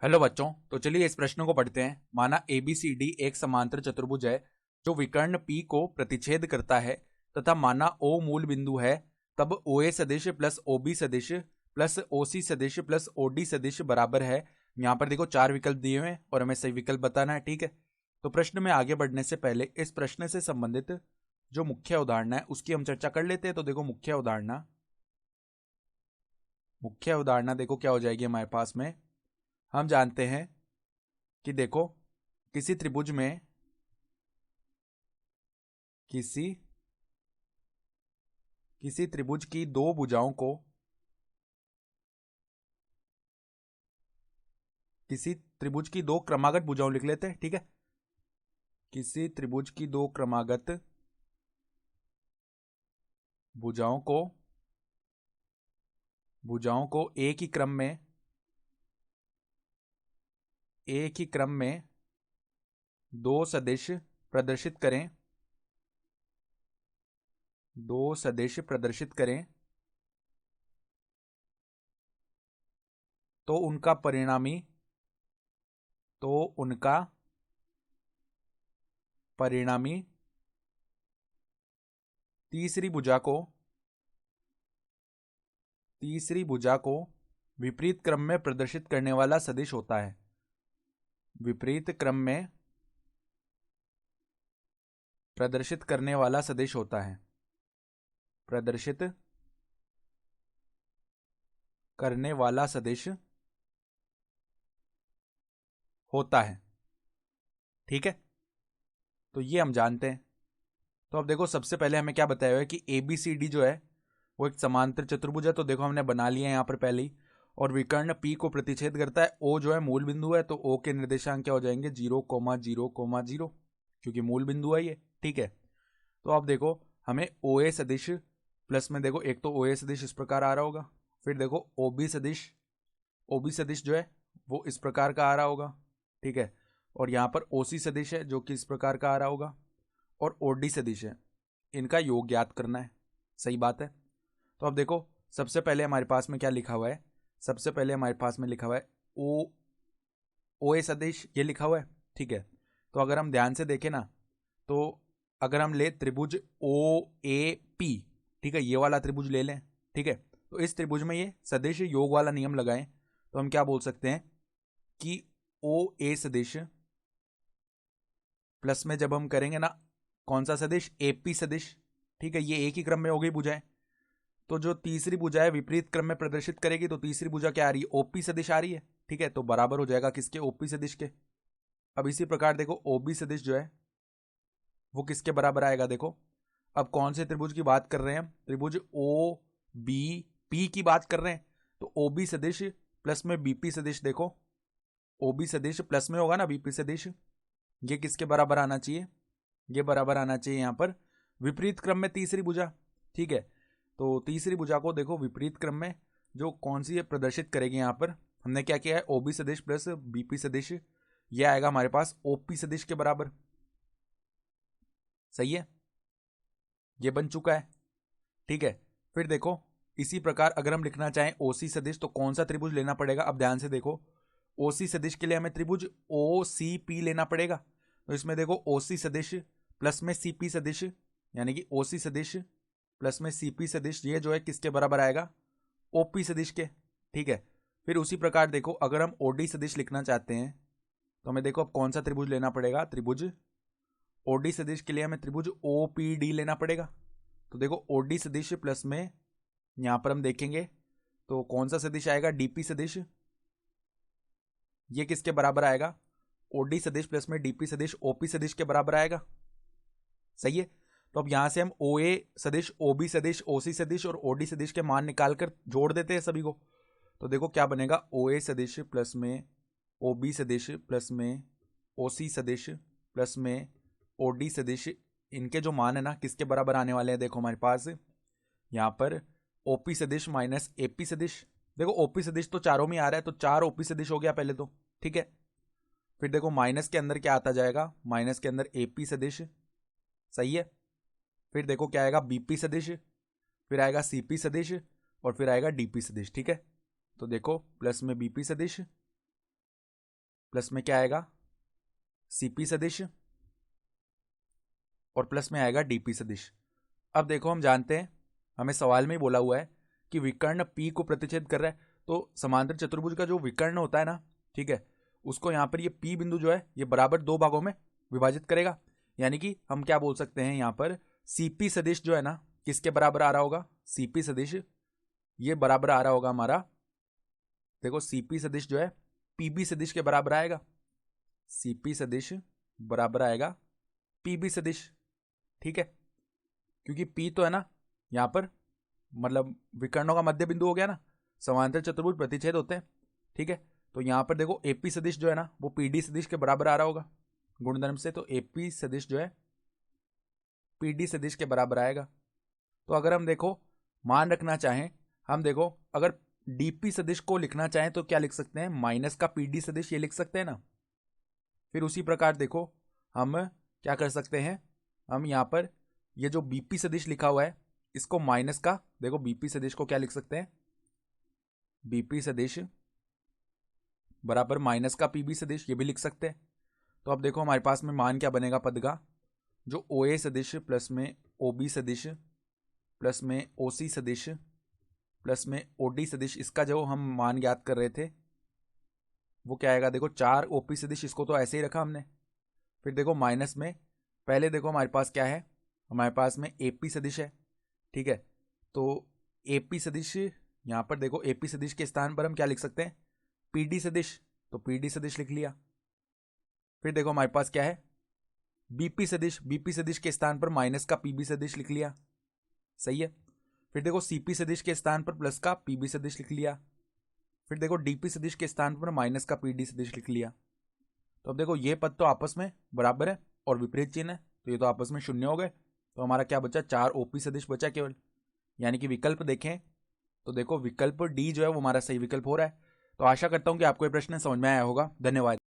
Hello बच्चों। तो चलिए इस प्रश्न को पढ़ते हैं। माना ABCD एक समांतर चतुर्भुज है जो विकर्ण P को प्रतिच्छेद करता है तथा माना O मूल बिंदु है, तब OA सदिश प्लस OB सदिश प्लस OC सदिश प्लस OD सदिश बराबर है। यहाँ पर देखो चार विकल्प दिए हुए हैं और हमें सही विकल्प बताना है। ठीक है, तो प्रश्न में आगे बढ़ने से पहले इस प्रश्न से संबंधित जो मुख्य उदाहरण है उसकी हम चर्चा कर लेते हैं। तो देखो मुख्य उदाहरण देखो क्या हो जाएगी हमारे पास में। हम जानते हैं कि देखो किसी त्रिभुज में किसी किसी त्रिभुज की दो भुजाओं को किसी त्रिभुज की दो क्रमागत भुजाओं लिख लेते हैं। ठीक है, किसी त्रिभुज की दो क्रमागत भुजाओं को एक ही क्रम में दो सदिश प्रदर्शित करें तो उनका परिणामी तीसरी भुजा को विपरीत क्रम में प्रदर्शित करने वाला सदिश होता है। विपरीत क्रम में प्रदर्शित करने वाला सदिश होता है। प्रदर्शित करने वाला सदिश होता है। ठीक है, तो ये हम जानते हैं। तो अब देखो सबसे पहले हमें क्या बताया हुआ है कि ABCD जो है वो एक समांतर चतुर्भुज है। तो देखो हमने बना लिया है यहाँ पर पहले ही, और विकर्ण P को प्रतिच्छेद करता है। O जो है मूल बिंदु है, तो O के निर्देशांक क्या हो जाएंगे 0,0,0, क्योंकि मूल बिंदु है ये। ठीक है, तो अब देखो हमें OA सदिश प्लस में देखो एक तो OA सदिश इस प्रकार आ रहा होगा, फिर देखो OB सदिश जो है वो इस प्रकार का आ रहा होगा। ठीक है, और यहाँ पर OC सदिश है जो कि इस प्रकार का आ रहा होगा, और OD सदिश है। इनका योग ज्ञात करना है। सही बात है। तो अब देखो सबसे पहले हमारे पास में क्या लिखा हुआ है। सबसे पहले हमारे पास में लिखा हुआ है OA सदिश, ये लिखा हुआ है। ठीक है, तो अगर हम ध्यान से देखें ना, तो अगर हम ले त्रिभुज OAP, ठीक है, ये वाला त्रिभुज ले लें। ठीक है, तो इस त्रिभुज में ये सदिश योग वाला नियम लगाएं तो हम क्या बोल सकते हैं कि OA सदिश प्लस में जब हम करेंगे ना कौन सा सदिश AP सदिश, ठीक है, ये एक ही क्रम में हो गई भुजाएं, तो जो तीसरी भुजा है विपरीत क्रम में प्रदर्शित करेगी, तो तीसरी भुजा क्या आ रही है OP सदिश आ रही है। ठीक है, तो बराबर हो जाएगा किसके OP सदिश के। अब इसी प्रकार देखो OB सदिश जो है वो किसके बराबर आएगा। देखो अब कौन से त्रिभुज की बात कर रहे हैं हम, त्रिभुज OBP की बात कर रहे हैं। तो OB सदिश प्लस में BP सदिश, देखो OB सदिश प्लस में होगा ना BP सदिश, ये किसके बराबर आना चाहिए, ये बराबर आना चाहिए यहाँ पर विपरीत क्रम में तीसरी भुजा। ठीक है, तो तीसरी भुजा को देखो विपरीत क्रम में जो कौन सी प्रदर्शित करेगी, यहाँ पर हमने क्या किया है OB सदिश प्लस BP सदिश, ये आएगा हमारे पास OP सदिश के बराबर। सही है, ये बन चुका है। ठीक है, फिर देखो इसी प्रकार अगर हम लिखना चाहें OC सदिश, तो कौन सा त्रिभुज लेना पड़ेगा। अब ध्यान से देखो OC सदिश के लिए हमें त्रिभुज OCP लेना पड़ेगा। तो इसमें देखो OC सदिश प्लस में CP सदिश, यानी कि OC सदिश प्लस में CP सदिश, ये जो है किसके बराबर आएगा OP सदिश के। ठीक है, फिर उसी प्रकार देखो अगर हम OD सदिश लिखना चाहते हैं तो हमें देखो अब कौन सा त्रिभुज लेना पड़ेगा। त्रिभुज OD सदिश के लिए हमें त्रिभुज OPD लेना पड़ेगा। तो देखो OD सदिश प्लस में यहां पर हम देखेंगे तो कौन सा सदिश आएगा DP सदिश, ये किसके बराबर आएगा OD सदिश प्लस में DP सदिश OP सदिश के बराबर आएगा। सही है, तो अब यहां से हम OA सदिश OB सदिश OC सदिश और OD सदिश के मान निकालकर जोड़ देते हैं सभी को। तो देखो क्या बनेगा OA सदिश प्लस में OB सदिश प्लस में OC सदिश प्लस में OD सदिश, इनके जो मान है ना किसके बराबर आने वाले हैं। देखो हमारे पास यहाँ पर OP सदिश माइनस AP सदिश, देखो OP सदिश तो चारों में आ रहा है, तो 4 OP सदिश हो गया पहले तो। ठीक है, फिर देखो माइनस के अंदर क्या आता जाएगा, माइनस के अंदर AP सदिश। सही है, फिर देखो क्या आएगा BP सदिश, फिर आएगा CP सदिश, और फिर आएगा DP सदिश। ठीक है, तो देखो प्लस में BP सदिश प्लस में क्या आएगा CP सदिश और प्लस में आएगा DP सदिश। अब देखो हम जानते हैं, हमें सवाल में ही बोला हुआ है कि विकर्ण P को प्रतिच्छेद कर रहा है, तो समांतर चतुर्भुज का जो विकर्ण होता है ना, ठीक है, उसको यहाँ पर ये P बिंदु जो है ये बराबर दो भागों में विभाजित करेगा। यानी कि हम क्या बोल सकते हैं यहाँ पर, CP सदिश जो है ना किसके बराबर आ रहा होगा, CP सदिश ये बराबर आ रहा होगा हमारा, देखो CP सदिश जो है PB सदिश के बराबर आएगा। CP सदिश बराबर आएगा PB सदिश, ठीक है, क्योंकि P तो है ना यहाँ पर मतलब विकर्णों का मध्य बिंदु हो गया ना, समांतर चतुर्भुज प्रतिच्छेद होते हैं, ठीक है। तो यहाँ पर देखो AP सदिश जो है ना वो PD सदिश के बराबर आ रहा होगा गुणधर्म से, तो AP सदिश जो है PD सदिश के बराबर आएगा। तो अगर हम देखो मान रखना चाहें, हम देखो अगर DP सदिश को लिखना चाहें तो क्या लिख सकते हैं, माइनस का PD सदिश ये लिख सकते हैं ना। फिर उसी प्रकार देखो हम क्या कर सकते हैं, हम यहाँ पर ये जो BP सदिश लिखा हुआ है इसको माइनस का, देखो BP सदिश को क्या लिख सकते हैं, BP सदिश बराबर माइनस का PB सदिश, ये भी लिख सकते हैं। तो अब देखो हमारे पास में मान क्या बनेगा पद का, जो OA सदिश प्लस में OB सदिश प्लस में OC सदिश प्लस में OD सदिश, इसका जो हम मान ज्ञात कर रहे थे वो क्या आएगा, देखो 4 OP सदिश, इसको तो ऐसे ही रखा हमने। फिर देखो माइनस में पहले देखो हमारे पास क्या है, हमारे पास में AP सदिश है, ठीक है। तो AP सदिश यहाँ पर देखो AP सदिश के स्थान पर हम क्या लिख सकते हैं, PD सदिश, तो PD सदिश लिख लिया। फिर देखो हमारे पास क्या है BP सदिश, BP सदिश के स्थान पर माइनस का PB सदिश लिख लिया, सही है। फिर देखो CP सदिश के स्थान पर प्लस का PB सदिश लिख लिया। फिर देखो DP सदिश के स्थान पर माइनस का PD सदिश लिख लिया। तो अब देखो ये पद तो आपस में बराबर है और विपरीत चिन्ह है, तो ये तो आपस में शून्य हो गए। तो हमारा क्या बचा, 4 OP सदिश बचा केवल। यानी कि विकल्प देखें तो देखो विकल्प D जो है वो हमारा सही विकल्प हो रहा है। तो आशा करता हूं कि आपको ये प्रश्न समझ में आया होगा। धन्यवाद।